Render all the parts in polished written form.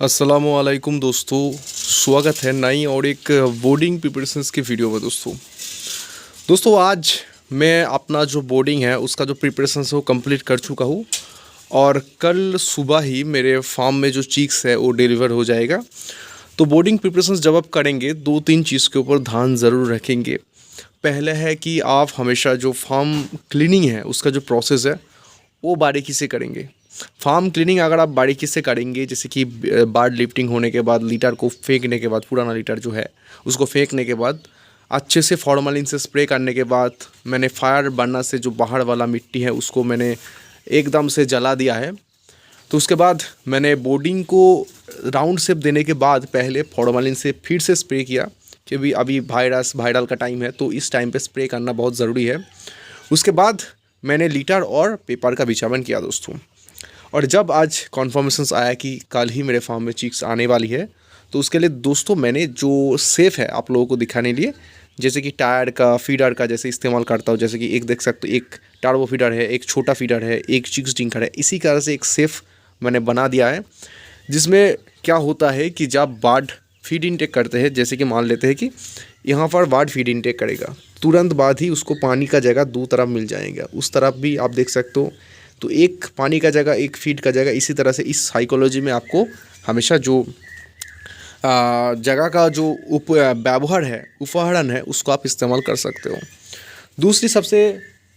अस्सलामुअलैकुम दोस्तों, स्वागत है नई और एक बोर्डिंग प्रिपरेशंस की वीडियो में। दोस्तों आज मैं अपना जो बोर्डिंग है उसका जो प्रिपरेशंस है वो कंप्लीट कर चुका हूँ और कल सुबह ही मेरे फार्म में जो चीक्स है वो डिलीवर हो जाएगा। तो बोर्डिंग प्रिपरेशंस जब आप करेंगे 2-3 चीज़ के ऊपर ध्यान ज़रूर रखेंगे। पहले है कि आप हमेशा जो फार्म क्लीनिंग है उसका जो प्रोसेस है वो बारीकी से करेंगे। फार्म क्लीनिंग अगर आप बारीकी से करेंगे, जैसे कि बार्ड लिफ्टिंग होने के बाद लीटर को फेंकने के बाद, पुराना लीटर जो है उसको फेंकने के बाद अच्छे से फॉर्मलिन से स्प्रे करने के बाद मैंने फायर बर्नर से जो बाहर वाला मिट्टी है उसको मैंने एकदम से जला दिया है। तो उसके बाद मैंने बोर्डिंग को राउंड शेप देने के बाद पहले फॉर्मलिन से फिर से स्प्रे किया, क्योंकि अभी वायरल का टाइम है तो इस टाइम पे स्प्रे करना बहुत ज़रूरी है। उसके बाद मैंने लीटर और पेपर का बिछावन किया दोस्तों। और जब आज कॉन्फर्मेशंस आया कि कल ही मेरे फार्म में चीक्स आने वाली है, तो उसके लिए दोस्तों मैंने जो सेफ है आप लोगों को दिखाने लिए, जैसे कि टायर का, फीडर का जैसे इस्तेमाल करता हूँ। जैसे कि एक देख सकते हो, एक टर्बो फीडर है, एक छोटा फीडर है, एक चिक्स डिंकर है। इसी तरह से एक सेफ मैंने बना दिया है, जिसमें क्या होता है कि जब बर्ड फीड इनटेक करते हैं, जैसे कि मान लेते हैं कि यहाँ पर बर्ड फीड इनटेक करेगा, तुरंत बाद ही उसको पानी का जगह दो तरफ मिल जाएगा। उस तरफ भी आप देख सकते हो, तो एक पानी का जगह एक फीड का जगह। इसी तरह से इस साइकोलॉजी में आपको हमेशा जो जगह का जो व्यवहार है, उपकरण है, उसको आप इस्तेमाल कर सकते हो। दूसरी सबसे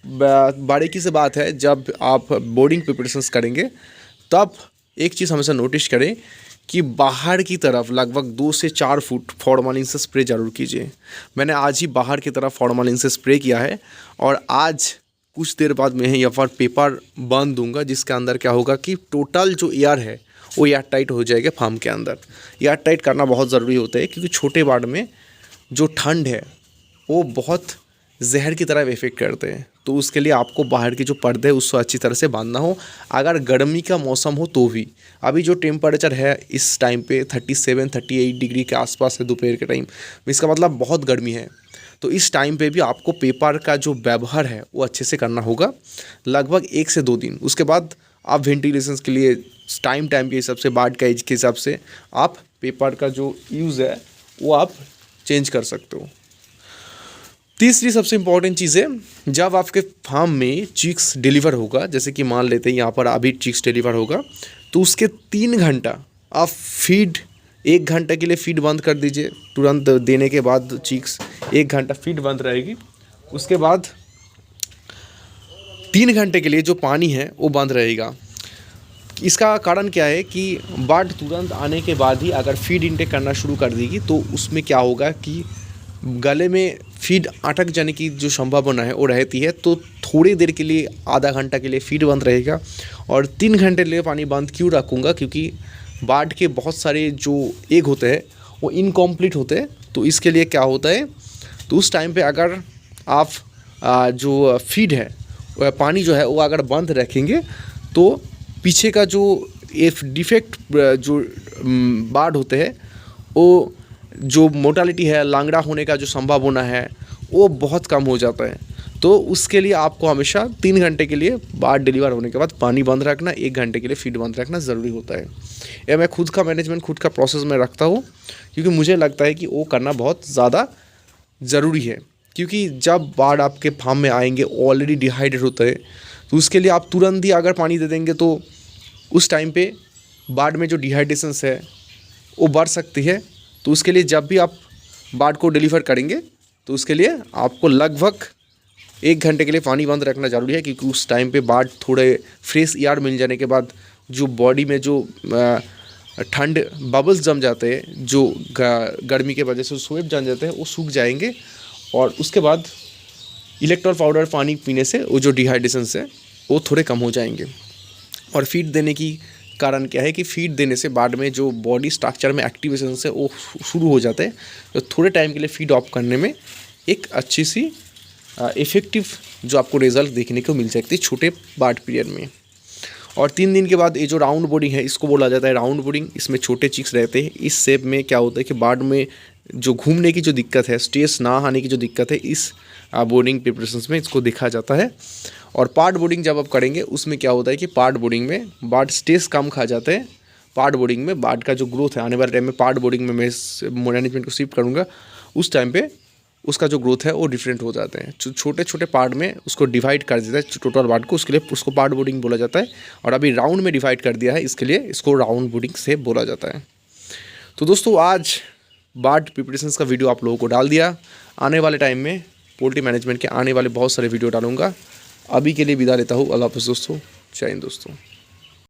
बारीकी से बात है, जब आप बोर्डिंग प्रिपरेशंस करेंगे तब एक चीज़ हमेशा नोटिस करें कि बाहर की तरफ लगभग 2 से 4 फुट फॉर्मलिन से स्प्रे ज़रूर कीजिए। मैंने आज ही बाहर की तरफ फॉर्मलिन से स्प्रे किया है और आज कुछ देर बाद मैं यहाँ पर पेपर बांध दूंगा, जिसके अंदर क्या होगा कि टोटल जो एयर है वो एयर टाइट हो जाएगा। फार्म के अंदर एयर टाइट करना बहुत ज़रूरी होता है, क्योंकि छोटे बर्ड में जो ठंड है वो बहुत जहर की तरह इफेक्ट करते हैं। तो उसके लिए आपको बाहर की जो पर्दे है उसको अच्छी तरह से बांधना हो। अगर गर्मी का मौसम हो तो भी, अभी जो टेम्परेचर है इस टाइम पे 37-38 डिग्री के आसपास है दोपहर के टाइम, इसका मतलब बहुत गर्मी है। तो इस टाइम पे भी आपको पेपर का जो व्यवहार है वो अच्छे से करना होगा, लगभग 1 से 2 दिन। उसके बाद आप वेंटिलेशन के लिए टाइम के हिसाब से, बर्ड का एज के हिसाब से आप पेपर का जो यूज़ है वो आप चेंज कर सकते हो। तीसरी सबसे इम्पॉर्टेंट चीज़ है, जब आपके फार्म में चिक्स डिलीवर होगा, जैसे कि मान लेते हैं यहाँ पर अभी चिक्स डिलीवर होगा, तो उसके 3 घंटा आप फीड, 1 घंटे के लिए फीड बंद कर दीजिए। तुरंत देने के बाद चिक्स 1 घंटा फीड बंद रहेगी। उसके बाद 3 घंटे के लिए जो पानी है वो बंद रहेगा। इसका कारण क्या है कि बर्ड तुरंत आने के बाद ही अगर फीड इनटेक करना शुरू कर देगी तो उसमें क्या होगा कि गले में फीड अटक जाने की जो संभावना है वो रहती है। तो थोड़ी देर के लिए, आधा घंटा के लिए फीड बंद रहेगा। और 3 घंटे के लिए पानी बंद क्यों रखूँगा, क्योंकि बर्ड के बहुत सारे जो एग होते हैं वो इनकम्प्लीट होते हैं। तो इसके लिए क्या होता है, तो उस टाइम पे अगर आप जो फीड है, पानी जो है वो अगर बंद रखेंगे तो पीछे का जो डिफेक्ट जो बर्ड होते हैं, वो जो मोर्टालिटी है, लांगड़ा होने का जो संभावना है वो बहुत कम हो जाता है। तो उसके लिए आपको हमेशा 3 घंटे के लिए बर्ड डिलीवर होने के बाद पानी बंद रखना, 1 घंटे के लिए फीड बंद रखना ज़रूरी होता है। यह मैं खुद का मैनेजमेंट, खुद का प्रोसेस में रखता हूँ, क्योंकि मुझे लगता है कि वो करना बहुत ज़्यादा ज़रूरी है। क्योंकि जब बर्ड आपके फार्म में आएंगे ऑलरेडी डिहाइड्रेट होता है, तो उसके लिए आप तुरंत ही अगर पानी दे देंगे तो उस टाइम पे बर्ड में जो डिहाइड्रेशन है वो बढ़ सकती है। तो उसके लिए जब भी आप बर्ड को डिलीवर करेंगे तो उसके लिए आपको लगभग 1 घंटे के लिए पानी बंद रखना ज़रूरी है, क्योंकि उस टाइम पे बर्ड थोड़े फ्रेश एयर मिल जाने के बाद जो बॉडी में जो ठंड बबल्स जम जाते हैं, जो गर्मी के वजह से स्वेट जम जाते हैं, वो सूख जाएंगे। और उसके बाद इलेक्ट्रोल पाउडर पानी पीने से वो जो डिहाइड्रेशन है वो थोड़े कम हो जाएंगे। और फीड देने की कारण क्या है कि फीड देने से बर्ड में जो बॉडी स्ट्रक्चर में एक्टिवेशन है वो शुरू हो जाते हैं। तो थोड़े टाइम के लिए फीड ऑफ करने में एक अच्छी सी इफ़ेक्टिव जो आपको रिज़ल्ट देखने को मिल सकती है छोटे बर्ड पीरियड में। और 3 दिन के बाद ये जो राउंड बोर्डिंग है, इसको बोला जाता है राउंड बोर्डिंग। इसमें छोटे चिक्स रहते हैं। इस शेप में क्या होता है कि बर्ड में जो घूमने की जो दिक्कत है, स्ट्रेस ना आने की जो दिक्कत है, इस बोर्डिंग प्रिपरेशंस में इसको देखा जाता है। और पार्ट बोर्डिंग जब आप करेंगे उसमें क्या होता है कि पार्ट बोर्डिंग में बर्ड स्ट्रेस कम खा जाते हैं, पार्ट बोर्डिंग में बार्ड का जो ग्रोथ है आने वाले टाइम में पार्ट बोर्डिंग में मैं इस मैनेजमेंट को शिफ्ट करूँगा, उस टाइम पे उसका जो ग्रोथ है वो डिफरेंट हो जाते हैं। छोटे छोटे पार्ट में उसको डिवाइड कर देता है टोटल पार्ट को, उसके लिए उसको पार्ट बोर्डिंग बोला जाता है। और अभी राउंड में डिवाइड कर दिया है, इसके लिए इसको राउंड बोर्डिंग से बोला जाता है। तो दोस्तों आज बार्ड प्रिपरेशंस का वीडियो आप लोगों को डाल दिया। आने वाले टाइम में पोल्ट्री मैनेजमेंट के आने वाले बहुत सारे वीडियो डालूंगा। अभी के लिए विदा लेता हूँ। अल्लाह हाफ़िज़ दोस्तों। जय हिंद दोस्तों।